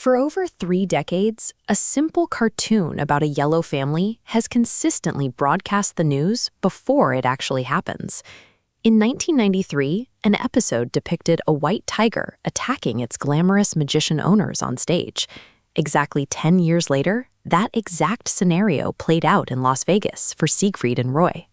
For over 3 decades, a simple cartoon about a yellow family has consistently broadcast the news before it actually happens. In 1993, an episode depicted a white tiger attacking its glamorous magician owners on stage. Exactly 10 years later, that exact scenario played out in Las Vegas for Siegfried and Roy.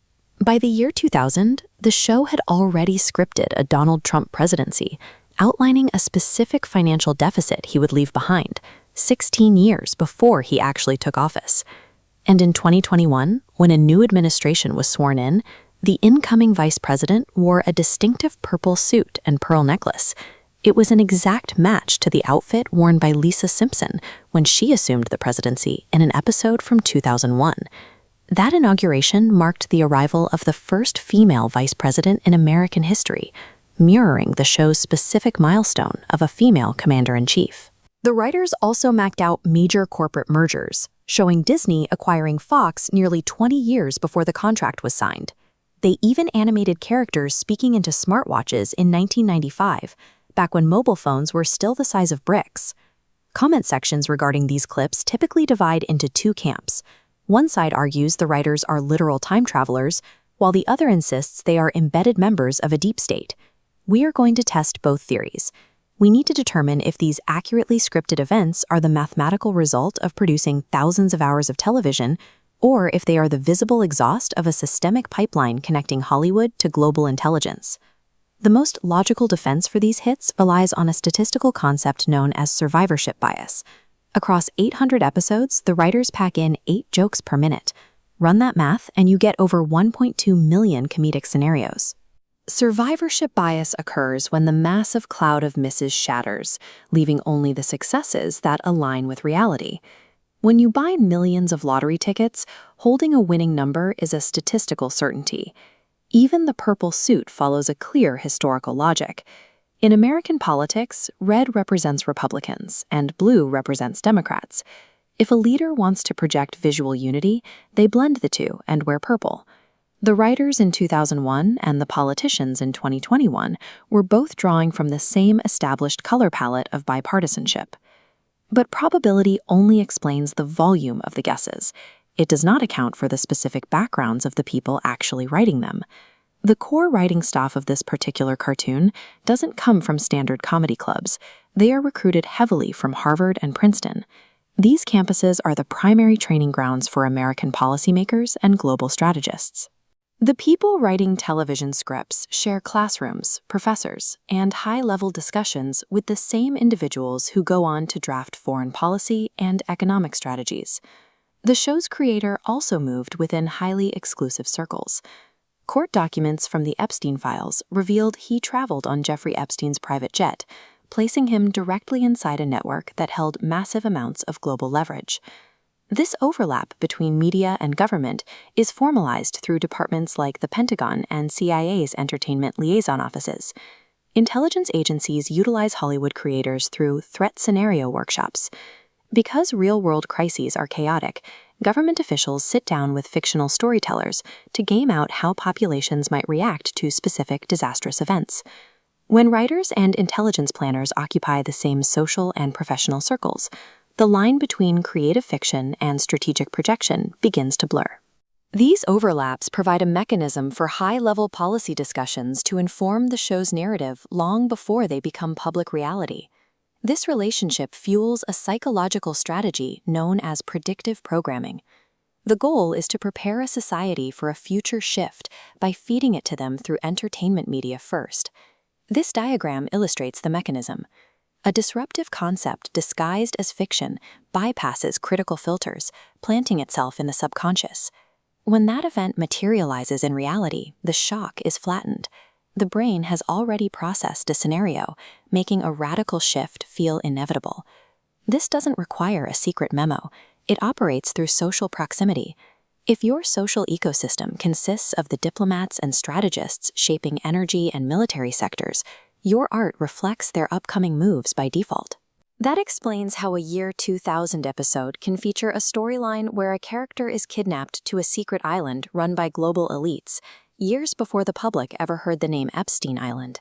By the year 2000, the show had already scripted a Donald Trump presidency, outlining a specific financial deficit he would leave behind, 16 years before he actually took office. And in 2021, when a new administration was sworn in, the incoming vice president wore a distinctive purple suit and pearl necklace. It was an exact match to the outfit worn by Lisa Simpson when she assumed the presidency in an episode from 2001. That inauguration marked the arrival of the first female vice president in American history, mirroring the show's specific milestone of a female commander-in-chief. The writers also mapped out major corporate mergers, showing Disney acquiring Fox nearly 20 years before the contract was signed. They even animated characters speaking into smartwatches in 1995, back when mobile phones were still the size of bricks. Comment sections regarding these clips typically divide into two camps. One side argues the writers are literal time travelers, while the other insists they are embedded members of a deep state. We are going to test both theories. We need to determine if these accurately scripted events are the mathematical result of producing thousands of hours of television, or if they are the visible exhaust of a systemic pipeline connecting Hollywood to global intelligence. The most logical defense for these hits relies on a statistical concept known as survivorship bias. Across 800 episodes, the writers pack in 8 jokes per minute. Run that math, and you get over 1.2 million comedic scenarios. Survivorship bias occurs when the massive cloud of misses shatters, leaving only the successes that align with reality. When you buy millions of lottery tickets, holding a winning number is a statistical certainty. Even the purple suit follows a clear historical logic. In American politics, red represents Republicans and blue represents Democrats. If a leader wants to project visual unity, they blend the two and wear purple. The writers in 2001 and the politicians in 2021 were both drawing from the same established color palette of bipartisanship. But probability only explains the volume of the guesses. It does not account for the specific backgrounds of the people actually writing them. The core writing staff of this particular cartoon doesn't come from standard comedy clubs. They are recruited heavily from Harvard and Princeton. These campuses are the primary training grounds for American policymakers and global strategists. The people writing television scripts share classrooms, professors, and high-level discussions with the same individuals who go on to draft foreign policy and economic strategies. The show's creator also moved within highly exclusive circles. Court documents from the Epstein files revealed he traveled on Jeffrey Epstein's private jet, placing him directly inside a network that held massive amounts of global leverage. This overlap between media and government is formalized through departments like the Pentagon and CIA's entertainment liaison offices. Intelligence agencies utilize Hollywood creators through threat scenario workshops. Because real-world crises are chaotic, government officials sit down with fictional storytellers to game out how populations might react to specific disastrous events. When writers and intelligence planners occupy the same social and professional circles, the line between creative fiction and strategic projection begins to blur. These overlaps provide a mechanism for high-level policy discussions to inform the show's narrative long before they become public reality. This relationship fuels a psychological strategy known as predictive programming. The goal is to prepare a society for a future shift by feeding it to them through entertainment media first. This diagram illustrates the mechanism. A disruptive concept disguised as fiction bypasses critical filters, planting itself in the subconscious. When that event materializes in reality, the shock is flattened. The brain has already processed a scenario, making a radical shift feel inevitable. This doesn't require a secret memo. It operates through social proximity. If your social ecosystem consists of the diplomats and strategists shaping energy and military sectors, your art reflects their upcoming moves by default. That explains how a year 2000 episode can feature a storyline where a character is kidnapped to a secret island run by global elites, years before the public ever heard the name Epstein Island.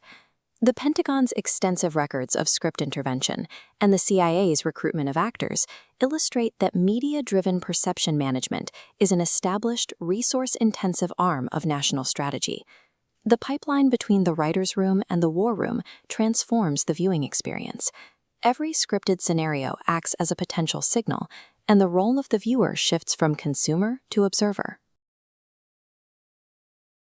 The Pentagon's extensive records of script intervention and the CIA's recruitment of actors illustrate that media-driven perception management is an established, resource-intensive arm of national strategy. The pipeline between the writer's room and the war room transforms the viewing experience. Every scripted scenario acts as a potential signal, and the role of the viewer shifts from consumer to observer.